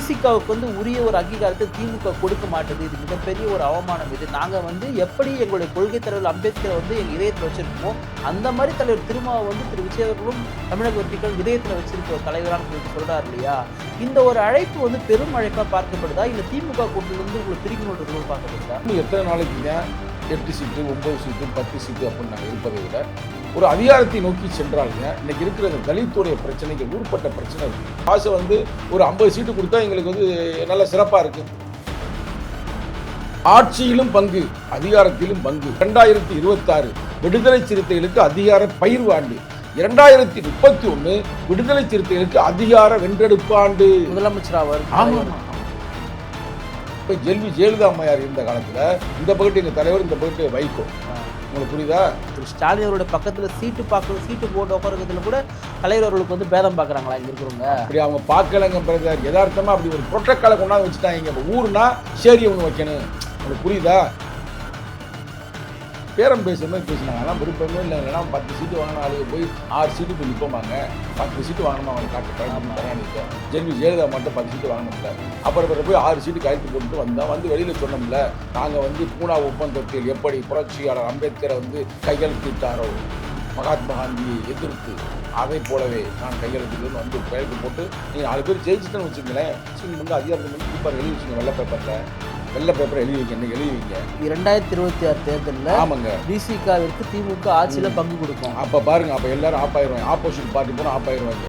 விசிகாவுக்கு வந்து உரிய ஒரு அங்கீகாரத்தை திமுக கொடுக்க மாட்டேது. இது மிகப்பெரிய ஒரு அவமானம். இது நாங்கள் வந்து எப்படி எங்களுடைய கொள்கை தலைவர் அம்பேத்கரை வந்து எங்கள் இதயத்தில் வச்சிருக்கோமோ அந்த மாதிரி தலைவர் திருமாவை வந்து திரு விஜய் அவர்களும் தமிழக வெற்றிகள் இதயத்தில் வச்சிருக்க ஒரு தலைவரான்னு சொல்லிட்டு சொல்றாரு இல்லையா? இந்த ஒரு அழைப்பு வந்து பெரும் அழைப்பாக பார்க்கப்படுதா இல்லை திமுக கூட்டிலிருந்து உங்களுக்கு திரும்பி கொண்டு பார்க்கப்படுதா? எத்தனை நாளைக்குங்க 8 சீட்டு 9 சீட்டு 10 சீட்டு அப்படின்னு நாங்கள் இருப்பதை விட ஒரு அதிகாரத்தை நோக்கி சென்றாலுங்க இன்னைக்கு இருக்கிற இந்த தலித்துடைய பிரச்சனைக்கு ஊர்பட்ட பிரச்சனை இருக்கு. காசை வந்து ஒரு 50 சீட்டு கொடுத்தா எங்களுக்கு வந்து நல்ல சிறப்பாக இருக்கு. ஆட்சியிலும் பங்கு, அதிகாரத்திலும் பங்கு. 2026 விடுதலை சிறுத்தைகளுக்கு அதிகார பயிர்வு ஆண்டு. 2031 விடுதலை சிறுத்தைகளுக்கு அதிகார வென்றெடுப்பு ஆண்டு. முதலமைச்சர் ஆமாம். இப்போ ஜெயலலிதா அம்மையார் இருந்த காலத்தில் இந்த பக்கத்து எங்கள் தலைவர், இந்த பக்கத்து வைகோ. உங்களுக்கு புரியுதா? திரு ஸ்டாலின் அவருடைய பக்கத்தில் சீட்டு போட்டு உட்காரத்துல கூட தலைவர் அவர்களுக்கு வந்து பேதம் பார்க்குறாங்களா இங்கே இருக்கிறவங்க? அப்படி அவங்க பார்க்கலங்க பிரதர். யதார்த்தமாக அப்படி ஒரு புரோட்டோக்காலை கொண்டாந்து வச்சுட்டாங்க. இப்போ ஊர்னா சரி ஒன்று வைக்கணும். உங்களுக்கு புரியுதா? பேரம் பேசுகிற மாதிரி பேசினாங்க. ஆனால் விருப்பமே இல்லை. இல்லைன்னா 10 சீட்டு வாங்கின ஆளுங்க போய் 6 சீட்டு போய் நிற்போமாங்க. 10 சீட்டு வாங்கணுமா அவங்க காட்டு தயாரிக்க ஜெயலலிதா மட்டும் 10 சீட்டு வாங்கணும்ல. அப்புறம் போய் 6 சீட்டு கைத்து போட்டு வந்து வெளியில் சொன்னோம்ல, நாங்கள் வந்து பூனா ஒப்பந்தத்தில் எப்படி புரட்சியாளர் அம்பேத்கரை வந்து கையெழுத்திட்டாரோ மகாத்மா காந்தியை எதிர்த்து, அதை போலவே நான் கையெழுத்துன்னு வந்து கையெழுத்து போட்டு நீங்கள் 4 பேர் ஜெயிச்சுட்டேன்னு வச்சுங்களேன். வந்து அதிகாரத்தை வந்து சூப்பர் எழுதி வச்சுங்க. வெள்ளை பேப்பர் எழுதி வைங்க. என்ன எழுதி வைங்க? 2026 தேர்தலில் ஆமாங்க விசிகாவிற்கு திமுக ஆட்சியில் பங்கு கொடுக்கும். அப்போ பாருங்க, அப்போ எல்லாரும் ஆஃப் ஆயிடுவாங்க. ஆப்போசிட் பார்ட்டி போனால் ஆஃப் ஆயிடுவாங்க.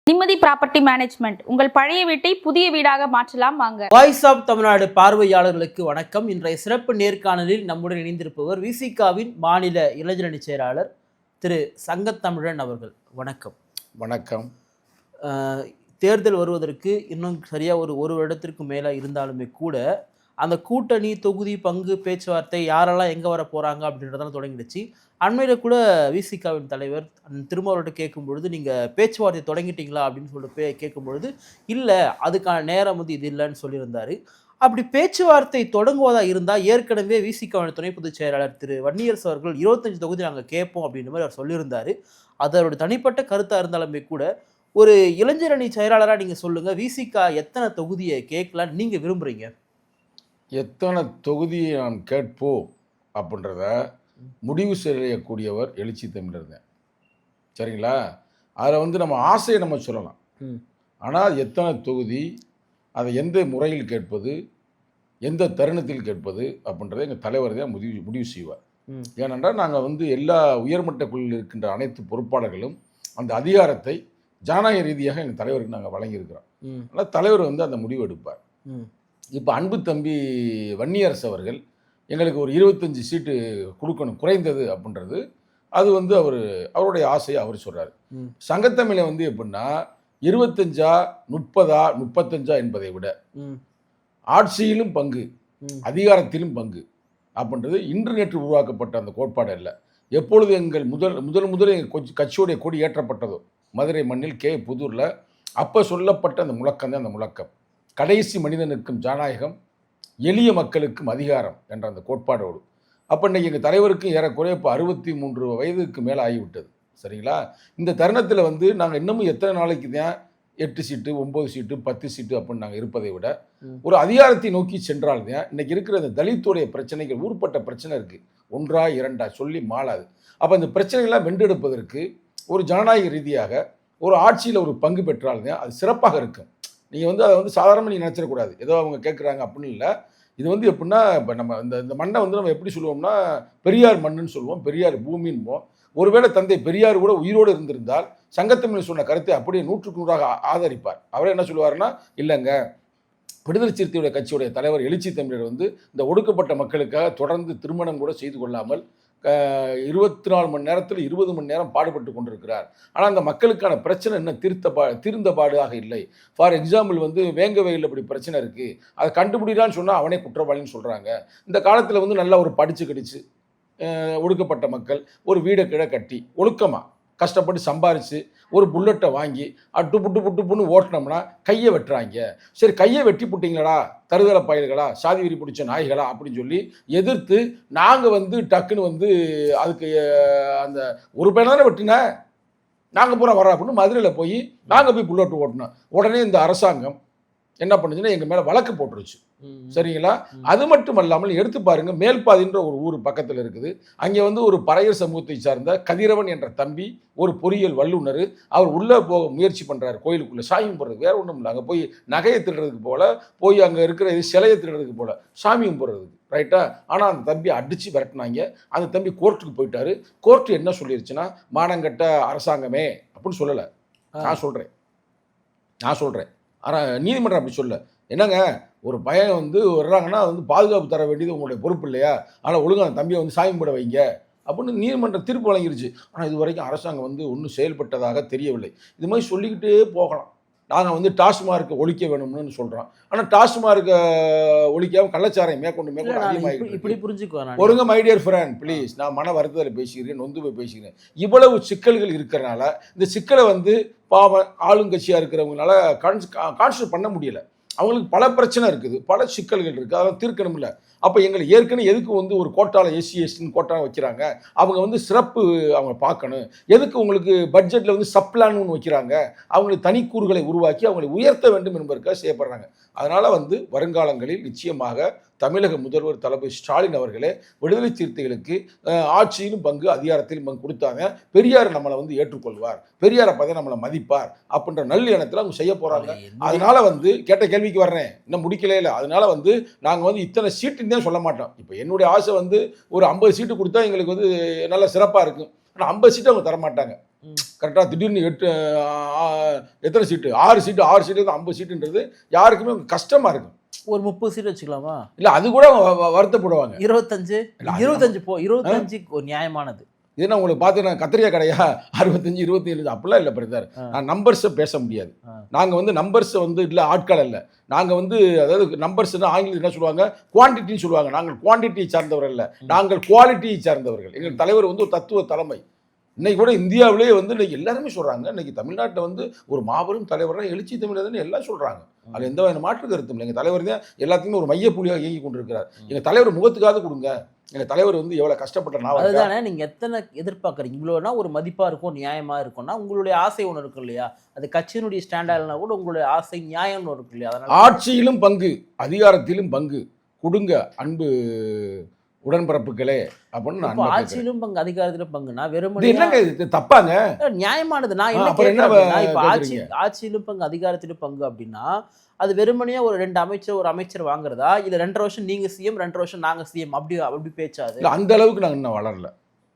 நிம்மதி ப்ராப்பர்ட்டி மேனேஜ்மெண்ட், உங்கள் பழைய வீட்டை புதிய வீடாக மாற்றலாம் வாங்க. வாய்ஸ் ஆஃப் தமிழ்நாடு பார்வையாளர்களுக்கு வணக்கம். இன்றைய சிறப்பு நேர்காணலில் நம்முடன் இணைந்திருப்பவர் விசிகாவின் மாநில இளைஞரணி செயலாளர் திரு சங்கத்தமிழன் அவர்கள். வணக்கம். வணக்கம். தேர்தல் வருவதற்கு இன்னும் சரியாக ஒரு வருடத்திற்கு மேலே இருந்தாலுமே கூட அந்த கூட்டணி தொகுதி பங்கு பேச்சுவார்த்தை யாரெல்லாம் எங்கே வர போகிறாங்க அப்படின்றதெல்லாம் தொடங்கிடுச்சு. அண்மையில் கூட விசிகாவின் தலைவர் திருமாவளவர்கிட்ட கேட்கும் பொழுது நீங்கள் பேச்சுவார்த்தை தொடங்கிட்டீங்களா அப்படின்னு சொல்லிட்டு கேட்கும்பொழுது இல்லை, அதுக்கான நேரம் வந்து இது இல்லைன்னு சொல்லியிருந்தார். அப்படி பேச்சுவார்த்தை தொடங்குவதாக இருந்தால் ஏற்கனவே விசிகாவின் துணை பொதுச் செயலாளர் திரு வன்னியரசு அவர்கள் 25 தொகுதி நாங்கள் கேட்போம் அப்படின்ற மாதிரி அவர் சொல்லியிருந்தார். அது அவருடைய தனிப்பட்ட கருத்தாக இருந்தாலுமே கூட ஒரு இளைஞரணி செயலாளராக நீங்கள் சொல்லுங்கள், விசிகா எத்தனை தொகுதியை கேட்கலான்னு நீங்கள் விரும்புகிறீங்க? எத்தனை தொகுதியை நாம் கேட்போம் அப்படின்றத முடிவு செய்யக்கூடியவர் எழுச்சி தமிழர் தான். சரிங்களா? அதில் வந்து நம்ம ஆசையை நம்ம சொல்லலாம். ஆனால் எத்தனை தொகுதி, அதை எந்த முறையில் கேட்பது, எந்த தருணத்தில் கேட்பது அப்படின்றத எங்கள் தலைவர் தான் முடிவு செய்வார். ஏனென்றால் நாங்கள் வந்து எல்லா உயர்மட்ட குழுவில் இருக்கின்ற அனைத்து பொறுப்பாளர்களும் அந்த அதிகாரத்தை ஜனநாயக ரீதியாக எங்கள் தலைவருக்கு நாங்கள் வழங்கியிருக்கிறோம். ஆனால் தலைவர் வந்து அந்த முடிவு எடுப்பார். இப்போ அன்பு தம்பி வன்னியரசு அவர்கள் எங்களுக்கு ஒரு 25 சீட்டு கொடுக்கணும் குறைந்தது அப்படின்றது, அது வந்து அவருடைய ஆசையை அவர் சொல்கிறார். சங்கத்தமிழை வந்து எப்படின்னா 25 30 35 என்பதை விட ஆட்சியிலும் பங்கு, அதிகாரத்திலும் பங்கு அப்படின்றது இன்று நேற்று உருவாக்கப்பட்ட அந்த கோட்பாடு அல்ல. எப்பொழுது எங்கள் முதல் எங்கள் கட்சியுடைய கொடி ஏற்றப்பட்டதோ மதுரை மண்ணில் புதூரில் அப்போ சொல்லப்பட்ட அந்த முழக்கம் தான் அந்த முழக்கம். கடைசி மனிதனுக்கும் ஜனநாயகம், எளிய மக்களுக்கும் அதிகாரம் என்ற அந்த கோட்பாடோடு. அப்போ இன்றைக்கி எங்கள் தலைவருக்கும் ஏறக்குறைய இப்போ 63 வயதுக்கு மேலே ஆகிவிட்டது. சரிங்களா? இந்த தருணத்தில் வந்து நாங்கள் இன்னமும் எத்தனை நாளைக்கு தான் 8 சீட்டு 9 சீட்டு 10 சீட்டு அப்படின்னு நாங்கள் இருப்பதை விட ஒரு அதிகாரத்தை நோக்கி சென்றால் தான் இன்றைக்கி இருக்கிற இந்த தலித்துடைய பிரச்சனைகள் ஊர்பட்ட பிரச்சனை இருக்குது. 1 2 சொல்லி மாளாது. அப்போ இந்த பிரச்சனைகள்லாம் வென்றெடுப்பதற்கு ஒரு ஜனநாயக ரீதியாக ஒரு ஆட்சியில் ஒரு பங்கு பெற்றால் தான் அது சிறப்பாக இருக்கும். நீங்கள் வந்து அதை வந்து சாதாரணமாக நீங்கள் நினச்சிடக்கூடாது. ஏதோ அவங்க கேட்குறாங்க அப்படின்னு இல்லை. இது வந்து எப்படின்னா, இப்போ நம்ம இந்த மண்ணை வந்து நம்ம எப்படி சொல்லுவோம்னா பெரியார் மண்ணுன்னு சொல்லுவோம், பெரியார் பூமின்போம். ஒருவேளை தந்தை பெரியார் கூட உயிரோடு இருந்திருந்தால் சங்கத்தமிழ் சொன்ன கருத்தை அப்படியே 100க்கு 100ஆக ஆதரிப்பார். அவரே என்ன சொல்லுவாருன்னா, இல்லைங்க, விடுதலை சிறுத்தையுடைய கட்சியுடைய தலைவர் எழுச்சி தமிழர் வந்து இந்த ஒடுக்கப்பட்ட மக்களுக்காக தொடர்ந்து திருமணம் கூட செய்து கொள்ளாமல் 24 மணி நேரத்தில் 20 மணி நேரம் பாடுபட்டு கொண்டிருக்கிறார். ஆனால் அந்த மக்களுக்கான பிரச்சனை இன்னும் தீர்ந்த பாடாக இல்லை. ஃபார் எக்ஸாம்பிள் வந்து வேங்க வயலில் இப்படி பிரச்சனை இருக்குது, அதை கண்டுபிடிடான்னு சொன்னால் அவனே குற்றவாளின்னு சொல்கிறாங்க. இந்த காலத்தில் வந்து நல்லா ஒரு படித்து கடிச்சு ஒடுக்கப்பட்ட மக்கள் ஒரு வீடை கிட கட்டி ஒழுக்கமாக கஷ்டப்பட்டு சம்பாரித்து ஒரு புல்லட்டை வாங்கி புட்டுன்னு ஓட்டினோம்னா கையை வெட்டுறாங்க. சரி, கையை வெட்டி போட்டிங்களடா தருதலை பயல்களா, சாதி விரி பிடிச்ச நாய்களா அப்படின்னு சொல்லி எதிர்த்து நாங்கள் வந்து டக்குன்னு வந்து அதுக்கு அந்த ஒரு பையனை தானே வெட்டின, நாங்கள் பூரா வரோம் அப்படின்னு மதுரையில் போய் நாங்கள் போய் புல்லோட்டு ஓட்டினோம். உடனே இந்த அரசாங்கம் என்ன பண்ணுச்சுன்னா எங்கள் மேலே வழக்கு போட்டுருச்சு. சரிங்களா? அது மட்டும் அல்லாமல் எடுத்து பாருங்க, மேல்பாதின்ற ஒரு ஊர் பக்கத்தில் இருக்குது. அங்கே வந்து ஒரு பறையர் சமூகத்தை சார்ந்த கதிரவன் என்ற தம்பி ஒரு பொறியியல் வல்லுநர், அவர் உள்ளே போக முயற்சி பண்ணுறாரு கோயிலுக்குள்ளே சாமி கும்பிட்றதுக்கு. வேற ஒன்றும் இல்லை, அங்கே போய் நகையை திருடுறதுக்கு போல, போய் அங்கே இருக்கிற சிலையை திருடுறதுக்கு போல சாமி கும்பிட்றதுக்கு, ரைட்டா? ஆனால் அந்த தம்பி அடித்து விரட்டினாங்க. அந்த தம்பி கோர்ட்டுக்கு போயிட்டாரு. கோர்ட்டு என்ன சொல்லிருச்சுன்னா, மானங்கட்ட அரசாங்கமே அப்படின்னு சொல்லலை. நான் சொல்கிறேன் ஆனால் நீதிமன்றம் அப்படி சொல்ல. என்னங்க, ஒரு பையன் வந்து வர்றாங்கன்னா வந்து பாதுகாப்பு தர வேண்டியது உங்களுடைய பொறுப்பு இல்லையா? ஆனால் ஒழுங்காக அந்த தம்பியை வந்து சாமி கும்பிட வைங்க அப்படின்னு நீதிமன்றம் தீர்ப்பு வழங்கிருச்சு. ஆனால் இது வரைக்கும் அரசாங்கம் வந்து ஒன்றும் செயல்பட்டதாக தெரியவில்லை. இது மாதிரி சொல்லிக்கிட்டே போகலாம். நாங்கள் வந்து டாஸ்மார்க்கை ஒழிக்க வேணும்னு சொல்கிறோம். ஆனால் டாஸ்மார்க்கை ஒழிக்காமல் கள்ளச்சாரம் மேற்கொண்டு அதிகமாக இப்படி புரிஞ்சுக்கோ. ஒருங்க மை டியர் ஃப்ரெண்ட் ப்ளீஸ், நான் மன வருத்தத்தில் பேசுகிறேன், நொந்து போய் பேசுகிறேன். இவ்வளவு சிக்கல்கள் இருக்கிறனால இந்த சிக்கலை வந்து பாவம் ஆளுங்கட்சியாக இருக்கிறவங்களால கான்சன்ட்ரேட் பண்ண முடியல. அவங்களுக்கு பல பிரச்சனை இருக்குது, பல சிக்கல்கள் இருக்குது, அதெல்லாம் தீர்க்கணும் இல்லை. அப்போ எங்களை ஏற்கனவே எதுக்கு வந்து ஒரு கோட்டாவில் எஸ்சின்னு கோட்டாவில் வைக்கிறாங்க? அவங்க வந்து சிறப்பு அவங்க பார்க்கணும். எதுக்கு உங்களுக்கு பட்ஜெட்டில் வந்து சப்ளான்னு ஒன்று வைக்கிறாங்க? அவங்களுக்கு தனிக்கூறுகளை உருவாக்கி அவங்களை உயர்த்த வேண்டும் என்பதற்காக செய்யப்படுறாங்க. அதனால் வந்து வருங்காலங்களில் நிச்சயமாக தமிழக முதல்வர் தளபதி ஸ்டாலின் அவர்களே விடுதலை சிறுத்தைகளுக்கு ஆட்சியிலும் பங்கு அதிகாரத்திலும் பங்கு கொடுத்தாங்க. பெரியார் நம்மளை வந்து ஏற்றுக்கொள்வார், பெரியாரை பார்த்தா நம்மளை மதிப்பார் அப்படின்ற நல்ல எண்ணத்தில் அவங்க செய்ய போகிறாங்க. அதனால வந்து கேட்ட கேள்விக்கு வர்றேன், இன்னும் முடிக்கலே இல்லை. அதனால வந்து நாங்கள் வந்து இத்தனை சீட்டுன்னு தான் சொல்ல மாட்டோம். இப்போ என்னுடைய ஆசை வந்து ஒரு 50 சீட்டு கொடுத்தா எங்களுக்கு வந்து நல்ல சிறப்பாக இருக்கும். ஆனால் 50 சீட்டு அவங்க தரமாட்டாங்க. கரெக்டாக திடீர்னு எத்தனை சீட்டு 6 சீட்டு 6 சீட்டு 50 சீட்டுன்றது யாருக்குமே கஷ்டமாக இருக்கும். ஒரு 30 சீட் வச்சுக்கலாமா? இல்லை, அது கூட வருத்தப்படுவாங்க. 25 ஒரு நியாயமானது. இதுனா உங்களுக்கு பார்த்தீங்கன்னா கத்திரிக்காய் கடையா 65 27 அப்படிலாம் இல்லை பிரதர். நான் நம்பர்ஸை பேச முடியாது. நாங்கள் வந்து நம்பர்ஸை வந்து இல்லை ஆட்கள் இல்லை. நாங்கள் வந்து அதாவது நம்பர்ஸ்னா ஆங்கிலம் என்ன சொல்லுவாங்க, குவான்டிட்டின்னு சொல்லுவாங்க. நாங்கள் குவான்டிட்டியை சார்ந்தவர்கள் இல்லை, நாங்கள் குவாலிட்டியை சார்ந்தவர்கள். எங்கள் தலைவர் வந்து ஒரு தத்துவ தலைமை. இன்னைக்கு கூட இந்தியாவிலேயே வந்து இன்னைக்கு எல்லாருமே சொல்கிறாங்க, இன்னைக்கு தமிழ்நாட்டில் வந்து ஒரு மாபெரும் தலைவராக எழுச்சி தமிழர்னு எல்லாம் சொல்கிறாங்க. அதில் எந்த வகையான மாற்று கருத்தும் இல்லை. எங்கள் தலைவர் தான் எல்லாத்தையுமே ஒரு மையப்புள்ளியாக இயங்கி கொண்டிருக்கிறார். எங்கள் தலைவர் முகத்துக்காக கொடுங்க. எங்கள் தலைவர் வந்து எவ்வளோ கஷ்டப்பட்ட நான் அதுதானே நீங்கள் எத்தனை எதிர்பார்க்குறீங்க? இவ்வளோனா ஒரு மதிப்பாக இருக்கும், நியாயமாக இருக்கும்னா உங்களுடைய ஆசை ஒன்று இருக்கும் இல்லையா? அது கட்சியினுடைய ஸ்டாண்டாக கூட உங்களுடைய ஆசை நியாயம்னு இருக்கும் இல்லையா? அதனால் ஆட்சியிலும் பங்கு அதிகாரத்திலும் பங்கு கொடுங்க அன்பு உடன்பிறப்புகளே அப்படின்னு நான் ஆட்சியிலும் பங்கு அதிகாரத்திலும் பங்குனா வெறும் என்னங்க இது தப்பாங்க? நியாயமானது. நான் ஆட்சியிலும் பங்கு அதிகாரத்திலும் பங்கு அப்படின்னா அது வெறுமனையா ஒரு 2 அமைச்சர் ஒரு அமைச்சர் வாங்குறதா, இல்ல 2.5 வருஷம் நீங்க சிஎம் 2.5 வருஷம் நாங்க சிஎம் அப்படி பேச்சாது? அந்த அளவுக்கு நாங்கள் இன்னும் வளரல.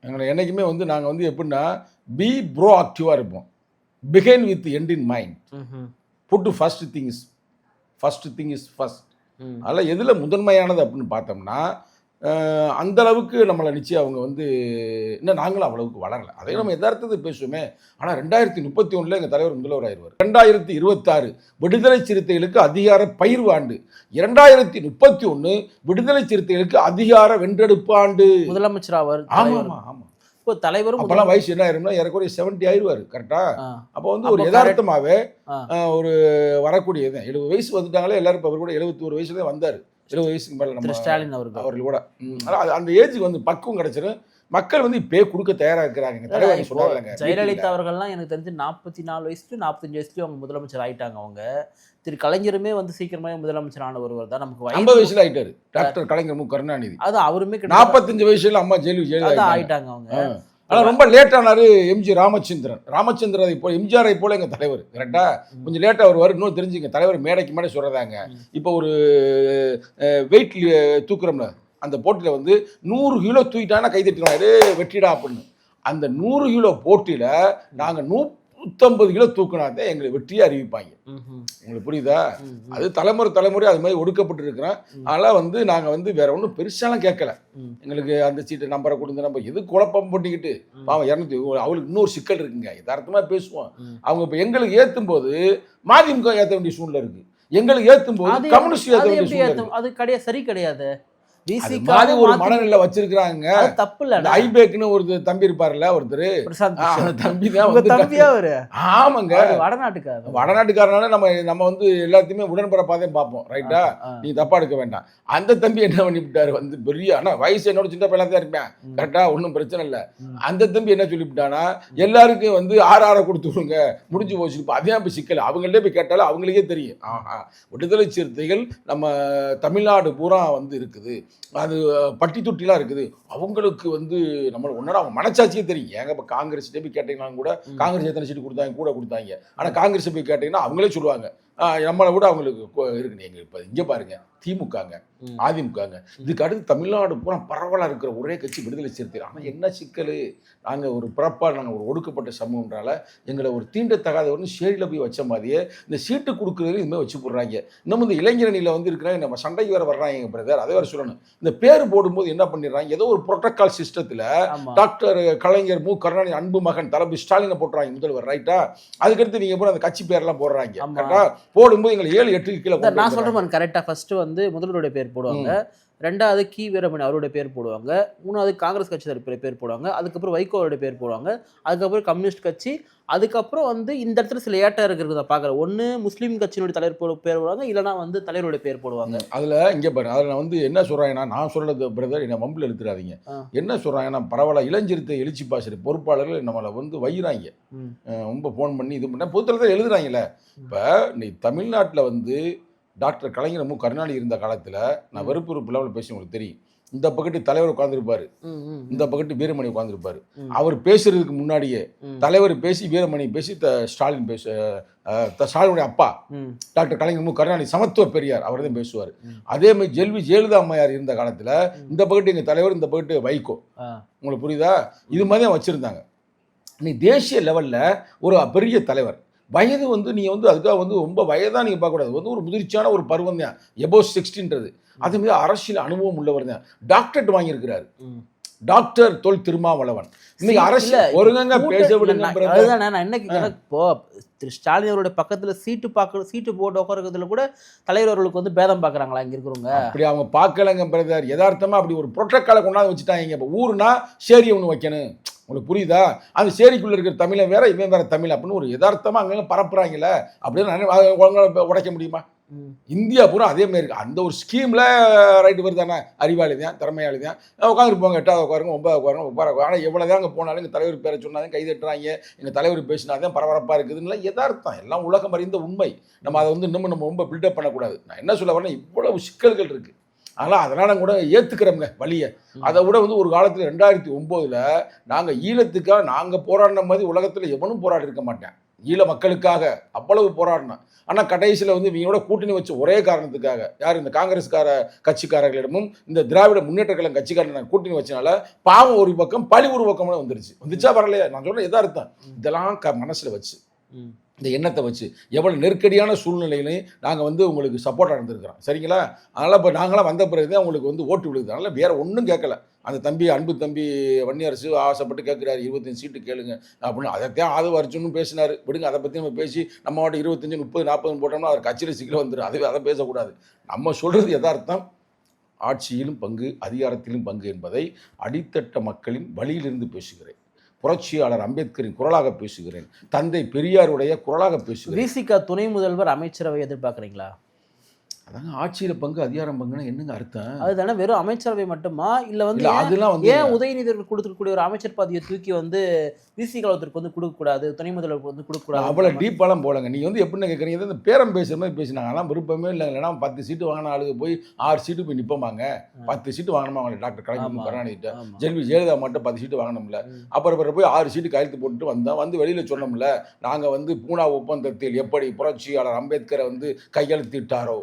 எங்களை என்னைக்குமே வந்து நாங்கள் வந்து எப்படின்னா பி ப்ரோ ஆக்டிவாக இருப்போம். Begin with end in mind. Put first thing is first. அதனால் எதில் முதன்மையானது அப்படின்னு பார்த்தோம்னா அந்த அளவுக்கு நம்மளை நிச்சயம் அவங்க வந்து இன்னும் நாங்களும் அவ்வளவுக்கு வளரல. அதை நம்ம எதார்த்தத்தை பேசுவோமே. ஆனால் 2031 எங்கள் தலைவர் முதல்வர் ஆயிடுவார். 2026 விடுதலை சிறுத்தைகளுக்கு அதிகார பயிர்வு ஆண்டு, 2031 விடுதலை சிறுத்தைகளுக்கு அதிகார வென்றெடுப்பு ஆண்டு. முதலமைச்சர் ஆவார். ஆமாம் ஆமாம். இப்போ தலைவரும் அப்போல்லாம் வயசு என்ன ஆயிரும்னா ஏறக்குறைய 70 ஆயிடுவார். கரெக்டா? அப்போ வந்து ஒரு யதார்த்தமாகவே ஒரு வரக்கூடியது 70 வயசு வந்துட்டாங்களே எல்லாரும். இப்போ அவர் கூட 71 வயசுல வந்தார். 70 வயசுக்கு மேலே நம்ம ஸ்டாலின் அவர்கள் கூட அந்த ஏஜுக்கு வந்து பக்குவம் கிடைச்சிடும். மக்கள் வந்து இப்பே கொடுக்க தயாராக இருக்கிறாங்க. ஜெயலலிதா அவர்கள்லாம் எனக்கு தெரிஞ்சு 44 வயசுல 45 வயசுலயும் அவங்க முதலமைச்சர் ஆயிட்டாங்க. அவங்க திரு கலைஞருமே வந்து சீக்கிரமாக முதலமைச்சர் ஆன ஒருவர் தான். நமக்கு 50 வயசுல ஆயிட்டாரு டாக்டர் கலைஞர் மு கருணாநிதி. அது அவருமே 45 வயசுல அம்மா ஜெயலலிதா ஆயிட்டாங்க அவங்க. ஆனால் ரொம்ப லேட்டானாரு எம்ஜி ராமச்சந்திரன் இப்போ எம்ஜிஆரை போல எங்கள் தலைவர். கரெக்டா? கொஞ்சம் லேட்டாக வருவார். இன்னும் தெரிஞ்சுங்க, தலைவர் மேடைக்கு மேலே சொல்கிறதாங்க. இப்போ ஒரு வெயிட் தூக்குறோம்ல, அந்த போட்டியில் வந்து 100 கிலோ தூக்கிட்டாங்கன்னா கை தட்டிடுவாரு வெற்றிடா அப்படின்னு. அந்த 100 கிலோ போட்டியில் நாங்கள் 150 கிலோ தூக்கினாதான் எங்களை வெற்றியை அறிவிப்பாங்க. உங்களுக்கு புரியுதா? அது தலைமுறை அது மாதிரி ஒடுக்கப்பட்டு இருக்கிறோம். அதனால் வந்து நாங்கள் வந்து வேற ஒன்றும் பெருசாலாம் கேட்கல. எங்களுக்கு அந்த சீட்டு நம்பரை கொடுங்க, நம்ம எது குழப்பம் போட்டிக்கிட்டு பாவம் 200. அவளுக்கு இன்னொரு சிக்கல் இருக்குங்க, யதார்த்தமாக பேசுவோம். அவங்க இப்போ எங்களுக்கு ஏற்றும் போது மதிமுக ஏற்ற வேண்டிய சூழ்நிலை இருக்கு, எங்களுக்கு ஏற்றும் போது கம்யூனிஸ்ட் ஏற்ற வேண்டிய சூழ்நிலை. அது கிடையாது, சரி கிடையாது. மாதிரி ஒரு மனநிலை வச்சிருக்காங்க. தப்பு இல்ல. ஐபேக்னு ஒரு தம்பி இருப்பாருல்ல ஒருத்தர், பிரசாந்த் அந்த தம்பி தான் உங்க தம்பியா அவரு? ஆமாங்க, வடநாட்டுக்காரர். வடநாட்டுக்காரனால நம்ம வந்து எல்லாத்தையுமே உடன்பரப்பாதையும் பார்ப்போம், ரைட்டா? நீ தப்பா எடுக்க வேண்டாம். அந்த தம்பி என்ன பண்ணிவிட்டாரு வந்து பெரிய, ஆனா வயசு என்னோட சின்ன பையனா தான் இருப்பேன், கரெக்டா? ஒன்றும் பிரச்சனை இல்லை. அந்த தம்பி என்ன சொல்லிவிட்டானா, எல்லாருக்கும் வந்து 6 கொடுத்து விடுங்க, முடிஞ்சு போச்சு. இப்போ அதே இப்போ சிக்கல், அவங்கள்ட்ட போய் கேட்டாலும் அவங்களுக்கே தெரியும், ஆஹா விடுதலை சிறுத்தைகள் நம்ம தமிழ்நாடு பூரா வந்து இருக்குது, அது பட்டி தொட்டிலாம் இருக்குது, அவங்களுக்கு வந்து நம்ம ஒன்னோட அவங்க மனச்சாட்சியே தெரியும். ஏங்க இப்போ காங்கிரஸ் போய் கேட்டீங்கன்னா கூட, காங்கிரஸ் எத்தனை சீட்டு கொடுத்தாங்க, கூட கொடுத்தாங்க. ஆனால் காங்கிரஸ் போய் கேட்டீங்கன்னா அவங்களே சொல்லுவாங்க நம்மளை விட அவங்களுக்கு இருக்கு. நீங்கள் இப்போ இங்கே பாருங்க, திமுகங்க, அதிமுகங்க, இதுக்கு அடுத்து தமிழ்நாடு பூரா பரவலாக இருக்கிற ஒரே கட்சி விடுதலை சிறுத்தைகள். ஆனால் என்ன சிக்கல், நாங்கள் ஒரு பிறப்பாக நாங்கள் ஒரு ஒடுக்கப்பட்ட சமூகம்ன்றால எங்களை ஒரு தீண்டத்தகாதவர்னு ஷேரியில் போய் வச்ச மாதிரியே இந்த சீட்டு கொடுக்குறது இதுமாதிரி வச்சு போடுறாங்க. இன்னும் இந்த இளைஞரணியில் வந்து இருக்கிறாங்க, நம்ம சண்டைக்கு வேறு வர்றாங்க பிரதர், அதை வேறு சொல்லணும். இந்த பேர் போடும்போது என்ன பண்ணிடுறாங்க, ஏதோ ஒரு புரோட்டோகால் சிஸ்டத்தில் டாக்டர் கலைஞர் மு கருணாநிதி அன்பு மகன் தளபதி ஸ்டாலினை போட்டுறாங்க முதல்வர், ரைட்டா? அதுக்கடுத்து நீங்கள் போய் அந்த கட்சி பேரெல்லாம் போடுறாங்க, கரெக்டா? போடும்போது எங்களை 7-8 கீழே நான் சொல்கிறேன் கரெக்டாக. ஃபர்ஸ்ட் வந்து முதல்வருடைய பேர் போடுவாங்க, ரெண்டாவது கி வீரமணி அவருடைய பேர் போடுவாங்க, மூணாவது காங்கிரஸ் கட்சி பேர் போடுவாங்க, அதுக்கப்புறம் வைகோவுடைய பேர் போடுவாங்க, அதுக்கப்புறம் கம்யூனிஸ்ட் கட்சி, அதுக்கப்புறம் வந்து இந்த இடத்துல சில ஏற்றம் இருக்கிறத பார்க்குறேன். ஒன்று முஸ்லீம் கட்சியினுடைய தலைவர் பேர் போடுவாங்க, இல்லைனா வந்து தலைவருடைய பேர் போடுவாங்க. அதில் இங்கே பாருங்க, அதில் வந்து என்ன சொல்கிறாங்கன்னா, நான் சொல்கிறது பிரதர் என்ன மம்பிள் எடுத்துடாதீங்க, என்ன சொல்கிறாங்கன்னா, பரவாயில்ல இளஞ்சிறுத்தை எழுச்சி பாசறை பொறுப்பாளர்கள் நம்மளை வந்து வைகிறாங்க, ரொம்ப ஃபோன் பண்ணி இது பண்ண பொதுத்தில் தான் எழுதுறாங்கல்ல. இப்போ நீ தமிழ்நாட்டில் வந்து டாக்டர் கலைஞர் மு கருணாநிதி இருந்த காலத்தில், நான் வெறுப்பு பிளவில் பேசி உங்களுக்கு தெரியும், இந்த பக்கத்து தலைவர் உட்காந்துருப்பாரு, இந்த பக்கத்து வீரமணி உட்காந்துருப்பாரு. அவர் பேசுறதுக்கு முன்னாடியே தலைவர் பேசி, வீரமணி பேசி, ஸ்டாலின் ஸ்டாலினுடைய அப்பா டாக்டர் கலைஞர் மு கருணாநிதி சமத்துவ பெரியார் அவர் தான் பேசுவார். அதே மாதிரி ஜெயலலிதா அம்மையார் இருந்த காலத்தில் இந்த பக்கத்து எங்கள் தலைவர், இந்த பக்கத்து வைகோ. உங்களுக்கு புரியுதா? இது மாதிரி தான் வச்சுருந்தாங்க. நீ தேசிய லெவலில் ஒரு பெரிய தலைவர், வயது வந்து நீங்கள் வந்து அதுக்காக வந்து ரொம்ப வயதாக நீங்கள் பார்க்கக்கூடாது, வந்து ஒரு முதிர்ச்சியான ஒரு பருவம் தான், எபோவ் 60ன்றது. அது மீது அரசியல் அனுபவம் உள்ளவர் தான், டாக்டரேட் வாங்கியிருக்கிறாரு, டாக்டர் தொல் திருமாவளவன். இன்னைக்கு அரசியல் ஒருங்க பேச விடுங்க. அதுதான் நான் என்ன கேட்குறேன், இப்போ திரு ஸ்டாலின் அவருடைய பக்கத்தில் சீட்டு போட்டு உட்காரத்துல கூட தலைவர் அவர்களுக்கு வந்து பேதம் பார்க்குறாங்களா இங்கே இருக்கிறவங்க? அப்படி அவங்க பார்க்கலங்க பிரதர், யதார்த்தமாக அப்படி ஒரு புரோட்டோக்காலை கொண்டாந்து வச்சுட்டாங்க. இப்போ ஊருனா சேரி ஒன்று வைக்கணும், உங்களுக்கு புரியுதா? அந்த சேரிக்குள்ளே இருக்கிற தமிழை வேற, இவன் வேற தமிழ் அப்படின்னு ஒரு யதார்த்தமாக அங்கங்கே பரப்புறாங்கல்ல. அப்படின்னு உடைக்க முடியுமா? இந்தியா பூரா அதே மாதிரி இருக்கு. அந்த ஒரு ஸ்கீமில் ரைட்டு வருதானே, அறிவாளி தான், திறமையாளி தான், உட்காந்துருப்பாங்க, 8வது உட்காருங்க, 9வது உட்காருங்க, உட்கார. ஆனால் எவ்வளோதான் அங்கே போனாலும் எங்கள் தலைவர் பேரை சொன்னாதான் கை தட்டுறாங்க, எங்கள் தலைவர் பேசினாதான் பரபரப்பாக இருக்குதுன்னு யதார்த்தம், எல்லாம் உலகம் அறிந்த உண்மை. நம்ம அதை வந்து இன்னமும் நம்ம ரொம்ப பில்டப் பண்ணக்கூடாது. நான் என்ன சொல்ல வரேன்னா, இவ்வளவு சிக்கல்கள் இருக்குது. ஆனால் அதனால் கூட ஏற்றுக்கிறோங்க வழியை. அதை விட வந்து ஒரு காலத்தில் 2009 நாங்கள் ஈழத்துக்காக நாங்கள் போராடின மாதிரி உலகத்தில் எவனும் போராடி இருக்க மாட்டேன். ஈழ மக்களுக்காக அவ்வளவு போராடினோம். ஆனால் கடைசியில் வந்து இவங்களோட கூட்டணி வச்ச ஒரே காரணத்துக்காக, யார் இந்த காங்கிரஸ்கார கட்சிக்காரர்களிடமும் இந்த திராவிட முன்னேற்ற கழகம் கட்சிக்காரன் கூட்டணி வச்சனால பாவம் ஒரு பக்கம், பழி ஒரு பக்கம்னு வந்துச்சா வரலையா? நான் சொல்கிறேன் எதார்த்தம். இதெல்லாம் மனசில் வச்சு, இந்த எண்ணத்தை வச்சு எவ்வளோ நெருக்கடியான சூழ்நிலையிலையும் நாங்கள் வந்து உங்களுக்கு சப்போர்ட்டாக இருந்திருக்கிறோம், சரிங்களா? அதனால் இப்போ நாங்களாம் வந்த பிறகு தான் உங்களுக்கு வந்து ஓட்டு விழுது. அதனால் வேறு ஒன்றும் கேட்கல. அந்த தம்பி, அன்பு தம்பி வன்னியரசு ஆசைப்பட்டு கேட்குறாரு, 25 சீட்டு கேளுங்க அப்படின்னு. அதைத்தான் ஆதவ அர்ஜுன்னு பேசினார். விடுங்க, அதை பற்றி நம்ம பேசி நம்ம மட்டும் 25, 30, 40 போட்டோம்னா அவர் கட்சியில் சிக்கல் வந்துடும். அதை பேசக்கூடாது. நம்ம சொல்கிறது யதார்த்தம். ஆட்சியிலும் பங்கு, அதிகாரத்திலும் பங்கு என்பதை அடித்தட்ட மக்களின் வழியிலிருந்து பேசுகிறேன். புரட்சியாளர் அம்பேத்கரின் குரலாக பேசுகிறேன். தந்தை பெரியாருடைய குரலாக பேசுகிறேன். விசிக துணை முதல்வர் அமைச்சரவை எதிர்பார்க்குறீங்களா? அதாங்க ஆட்சியில பங்கு, அதிகாரம் பங்குன்னா என்னங்க அர்த்தம்? அதுதானே, வெறும் அமைச்சரவை மட்டுமா? இல்லை வந்து அதெல்லாம் வந்து ஏன் உதயநிதிக்கு கொடுத்துருக்கக்கூடிய ஒரு அமைச்சர் பதவியை தூக்கி வந்து விசி காலத்திற்கு வந்து கொடுக்கக்கூடாது, துணை முதல்வருக்கு வந்து கொடுக்கக்கூடாது? அவ்வளோ டீப்பாலாம் போலங்க. நீங்கள் வந்து எப்படின்னு கேட்குறீங்க, இந்த பேரம் பேசுகிற மாதிரி பேசினாங்க. ஆனால் விருப்பமே இல்லை. இல்லைனா 10 சீட்டு வாங்கின ஆளுக்கு போய் 6 சீட்டு போய் நிற்போமாங்க. 10 சீட்டு வாங்கணுமா அவங்க டாக்டர் கலைஞர் கருணாநிதிட்ட? ஜெயலலிதா மட்டும் 10 சீட்டு வாங்கணும்ல. அப்புறம் போய் 6 சீட்டு கையெழுத்து போட்டுட்டு வந்தோம். வந்து வெளியில் சொன்னோம்ல, நாங்கள் வந்து பூனா ஒப்பந்தத்தில் எப்படி புரட்சியாளர் அம்பேத்கரை வந்து கையெழுத்திட்டாரோ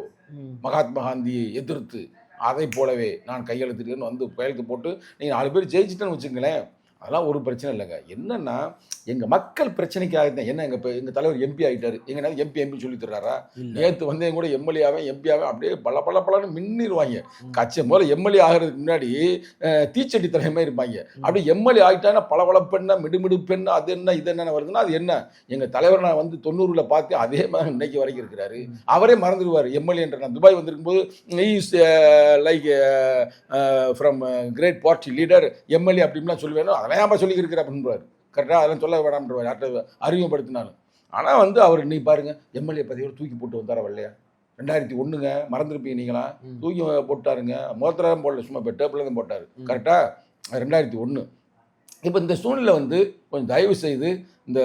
மகாத்மா காந்தியை எதிர்த்து, அதை போலவே நான் கையெழுத்திட்டேன்னு வந்து கையெழுத்து போட்டு நீங்கள் 4 பேர் ஜெயிச்சிட்டேன்னு வச்சுங்களேன். அதெல்லாம் ஒரு பிரச்சனை இல்லைங்க. என்னன்னா எங்கள் மக்கள் பிரச்சனைக்காக தான். என்ன எங்கள் தலைவர் எம்பி ஆகிட்டாரு, எங்கன்னா எம்பி சொல்லி தர்றாரா? நேற்று வந்து என் கூட எம்எல்ஏ எம்பியாவே அப்படியே பல மின்னிடுவாங்க. கட்சி முதல்ல எம்எல்ஏ ஆகிறதுக்கு முன்னாடி தீச்சட்டி தலைமை இருப்பாங்க. அப்படி எம்எல்ஏ ஆகிட்டாங்கன்னா பளபளப்பெண்ண மிடுமிடுப்பெண்ண அது என்ன இது என்ன வருதுன்னா அது என்ன? எங்கள் தலைவர் நான் வந்து 90ல் பார்த்தேன், அதே மாதிரி இன்னைக்கு வரைக்கும் இருக்கிறாரு. அவரே மறந்துடுவார் எம்எல்ஏன்ற. நான் துபாய் வந்திருக்கும்போது is like from great party leader MLA அப்படின்லாம் சொல்லுவேன். அதெல்லாம் ஏன் சொல்லி இருக்கிற அப்படின்றாரு. கரெக்டாக அதெல்லாம் சொல்ல வேடாம்ன்றவார் யார்கிட்ட அறிமுகப்படுத்தினாலும். ஆனால் வந்து அவர் நீ பாருங்க எம்எல்ஏ பதவியோடு தூக்கி போட்டு வந்தாரா வரலையா? 2001ங்க மறந்துருப்பீங்க நீங்களாம். தூக்கி போட்டாருங்க. முதல்ல போடல, சும்மா டேப்பில் தான் போட்டார். கரெக்டாக 2001. இப்போ இந்த சூழ்நிலை வந்து கொஞ்சம் தயவு செய்து இந்த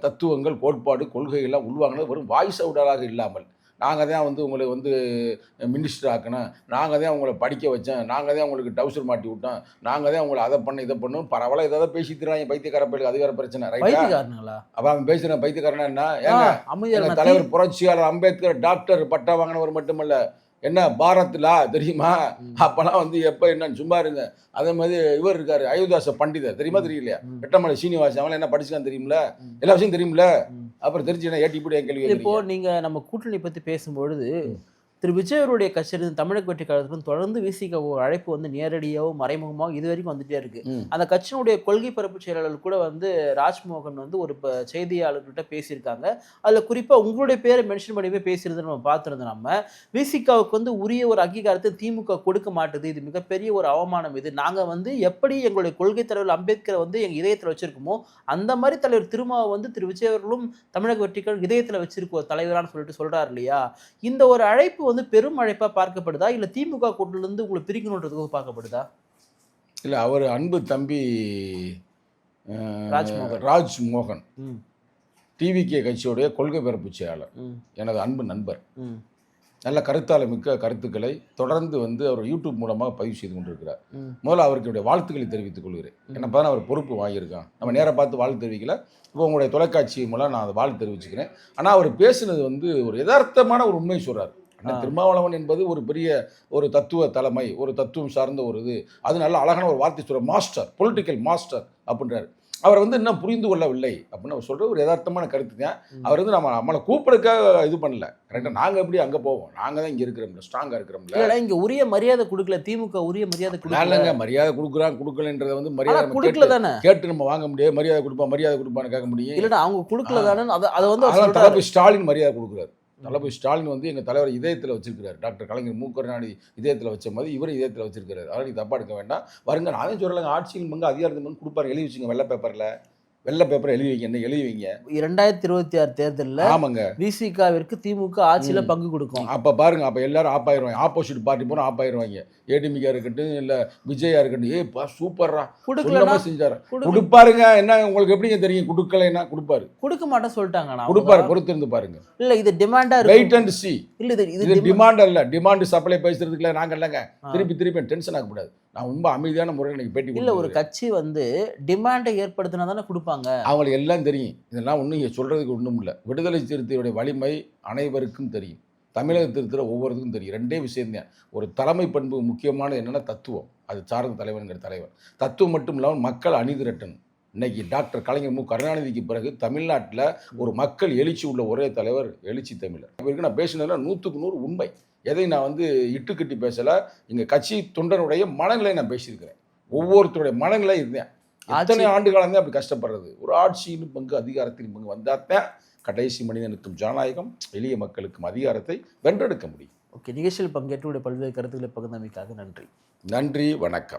தத்துவங்கள் கோட்பாடு கொள்கைகள்லாம் உள்வாங்கினது வெறும் வாய்ஸ் அவுட்டராக இல்லாமல், நாங்கள் தான் வந்து உங்களை வந்து மினிஸ்டர் ஆக்கினோம், நாங்கள் தான் உங்களை படிக்க வச்சேன், நாங்கள் தான் உங்களுக்கு டவுசர் மாட்டி விட்டோம், நாங்கள் தான் உங்களை அதை பண்ண இதை பண்ணோம், பரவாயில்ல ஏதாவது பேசி தருவாங்க. பைத்தியக்கார பயிலுக்கு அது வேற பிரச்சனை. ரைட்டா? அப்போ அவன் பேசுகிறேன் பைத்தியக்காரனா என்ன? ஏங்க தலைவர் புரட்சியாளர் அம்பேத்கர் டாக்டர் பட்டா வாங்கினவர் மட்டுமல்ல, என்ன பாரத்லா தெரியுமா? அப்போலாம் வந்து எப்போ என்னன்னு சும்மா இருங்க. அதே மாதிரி இவர் இருக்காரு அயோத்தியாச பண்டிதர், தெரியுமா தெரியலையா? வெட்டமலை சீனிவாசன், அவன் என்ன படிச்சுக்கான்னு தெரியுமில்ல? எல்லா விஷயம் தெரியுமில்ல? அப்புறம் தெரிஞ்சுன்னா ஏட்டி இப்படி என் கேள்வி. இப்போ நீங்கள் நம்ம கூட்டணி பற்றி பேசும்பொழுது திரு விஜய் அவருடைய கட்சியிலிருந்து தமிழக வெற்றி கழகத்திலும் தொடர்ந்து விசிக ஒரு அழைப்பு வந்து நேரடியாகவும் மறைமுகமாகவும் இது வரைக்கும் வந்துட்டே இருக்கு. அந்த கட்சியினுடைய கொள்கை பரப்பு செயலாளர் கூட வந்து ராஜ்மோகன் வந்து ஒரு செய்தியாளர்கிட்ட பேசியிருக்காங்க. அதில் குறிப்பாக உங்களுடைய பேரை மென்ஷன் பண்ணி பேசியிருந்தது நம்ம பார்த்துருந்தோம். நம்ம விசிகாவுக்கு வந்து உரிய ஒரு அங்கீகாரத்தை திமுக கொடுக்க மாட்டுது, இது மிகப்பெரிய ஒரு அவமானம். இது நாங்கள் வந்து எப்படி எங்களுடைய கொள்கை தலைவர் அம்பேத்கரை வந்து எங்கள் இதயத்தில் வச்சிருக்கோமோ அந்த மாதிரி தலைவர் திருமாவை வந்து திரு விஜய் அவர்களும் தமிழக வெற்றி கழகம் இதயத்தில் வச்சிருக்கோம் தலைவரான்னு சொல்லிட்டு சொல்றாரு இல்லையா? இந்த ஒரு அழைப்பு வந்து பெரும் அழைப்பா பார்க்கப்படுதா இல்ல திமுக கூட்டிலிருந்து உங்களை பிரிக்கணுன்றதுக்கு பார்க்கப்படுதா? இல்ல அவர் அன்பு தம்பி ராஜ்மோகன் டிவிகே கட்சியுடைய கொள்கை பரப்பு செயலாளர், எனது அன்பு நண்பர். நல்ல கருத்தால மிக்க கருத்துக்களை தொடர்ந்து வந்து அவர் யூடியூப் மூலமாக பதிவு செய்து கொண்டிருக்கிறார். முதல்ல அவருக்கு வாழ்த்துக்களை தெரிவித்துக் கொள்கிறேன். என்னப்பா அவர் பொறுப்பு வாங்கியிருக்கான், நம்ம நேராக பார்த்து வாழ்த்து தெரிவிக்கல, இப்போ உங்களுடைய தொலைக்காட்சி மூலம் நான் அதை வாழ்த்து தெரிவிச்சுக்கிறேன். ஆனால் அவர் பேசுனது வந்து ஒரு யதார்த்தமான ஒரு உண்மை சொல்றாரு. திருமாவளவன் என்பது ஒரு பெரிய ஒரு தத்துவ தலைமை, ஒரு தத்துவம் சார்ந்த ஒரு இது, அது நல்ல அழகான ஒரு வார்த்தை சொல்ற மாஸ்டர், பொலிட்டிக்கல் மாஸ்டர் அப்படின்றாரு. அவர் வந்து இன்னும் புரிந்து கொள்ளவில்லை அப்படின்னு அவர் சொல்ற ஒரு யதார்த்தமான கருத்து தான். அவர் வந்து நம்மளை கூப்பிடுறதுக்காக இது பண்ணல. கரெக்டாக நாங்கள் எப்படி அங்கே போவோம், நாங்கள் தான் இங்கே இருக்கிறோம்ல, ஸ்ட்ராங்காக இருக்கிறோம்ல. இங்கே உரிய மரியாதை கொடுக்கல, திமுக உரிய மரியாதை கொடுக்கல. மரியாதை கொடுக்குறான் கொடுக்கலன்றத வந்து மரியாதை கொடுக்கல தானே கேட்டு நம்ம வாங்க முடியாது. மரியாதை கொடுப்பா மரியாதை கொடுப்பான்னு கேட்க முடியும். இல்லைன்னா அவங்க கொடுக்கல தானே. அதை வந்து தளபதி ஸ்டாலின் மரியாதை கொடுக்குறாரு. தளபதி ஸ்டாலின் வந்து எங்கள் தலைவர் இதயத்தில் வச்சிருக்கிறார். டாக்டர் கலைஞர் மு. கருணாநிதி இதயத்தில் வச்ச மாதிரி இவர் இதயத்தில் வச்சிருக்கிறார். அதனால் நீ தப்பாக எடுக்க வேண்டாம். வருங்க, நானே சொல்லலைங்க, ஆட்சியில் பங்கு அதிகாரத்தின் பங்கு கொடுப்பாரு. எழுதி வச்சுங்க, வெள்ளை பேப்பரை எழுதி வைங்க. என்ன எழுதி வைங்க? 2026 தேர்தலில் ஆமாங்க விசிகாவிற்கு திமுக ஆட்சியில் பங்கு கொடுக்கும். அப்போ பாருங்க, அப்போ எல்லாரும் ஆப்பாயிருவாங்க. ஆப்போசிட் பார்ட்டி போனால் ஆப்பாயிருவாங்க. ஏடிமிகா இருக்கட்டும் இல்லை விஜயா இருக்கட்டும், ஏப்பா சூப்பர்ரா கொடுக்கலமா செஞ்சாரு கொடுப்பாருங்க. என்ன உங்களுக்கு எப்படிங்க தெரியும்? கொடுக்கலைன்னா கொடுப்பாரு. கொடுக்க மாட்டேன் சொல்லிட்டாங்க. கொடுப்பாரு, பொறுத்து இருந்து பாருங்க. இல்லை இது டிமாண்டா வெயிட் அண்ட் சி. இல்லை இது டிமாண்ட் இல்லை. டிமாண்ட் சப்ளை பேசுறதுக்குள்ள நாங்கள் இல்லைங்க. திருப்பி டென்ஷன் ஆகக்கூடாது. நான் ரொம்ப அமைதியான முறையில் எனக்கு பேட்டி இல்லை. ஒரு கட்சி வந்து டிமாண்டை ஏற்படுத்தினா தானே கொடுப்பாங்க. அவங்களுக்கு எல்லாம் தெரியும். இதெல்லாம் ஒன்றும் இங்கே சொல்கிறதுக்கு ஒன்றும் இல்லை. விடுதலை சிறுத்தையுடைய வலிமை அனைவருக்கும் தெரியும். தமிழகத்தில் இருக்கிற ஒவ்வொருத்துக்கும் தெரியும். ரெண்டே விஷயம்தான். ஒரு தலைமை பண்பு முக்கியமானது என்னென்னா தத்துவம். அது சார்ந்த தலைவனுங்கிற தலைவர். தத்துவம் மட்டும் இல்லாமல் மக்கள் அணிதிரட்டணும். இன்னைக்கு டாக்டர் கலைஞர் மு. கருணாநிதிக்கு பிறகு தமிழ்நாட்டில் ஒரு மக்கள் எழுச்சி உள்ள ஒரே தலைவர் எழுச்சி தமிழர். இவருக்கு நான் பேசினதுல 100க்கு 100 உண்மை. எதை நான் வந்து இட்டுக்கட்டி பேசலை. எங்கள் கட்சி தொண்டனுடைய மனநிலை நான் பேசியிருக்கிறேன். ஒவ்வொருத்தருடைய மனநிலை இருந்தேன். அத்தனை ஆண்டு காலம் தான் அப்படி கஷ்டப்படுறது. ஒரு ஆட்சியின் பங்கு அதிகாரத்தின் பங்கு வந்தாத்தான் கடைசி மனிதனுக்கும் ஜனநாயகம், எளிய மக்களுக்கும் அதிகாரத்தை வென்றெடுக்க முடியும். ஓகே, நிகழ்ச்சியில் பங்கேற்று பல்வேறு கருத்துக்களை பகிர்ந்தமைக்காக நன்றி. நன்றி, வணக்கம்.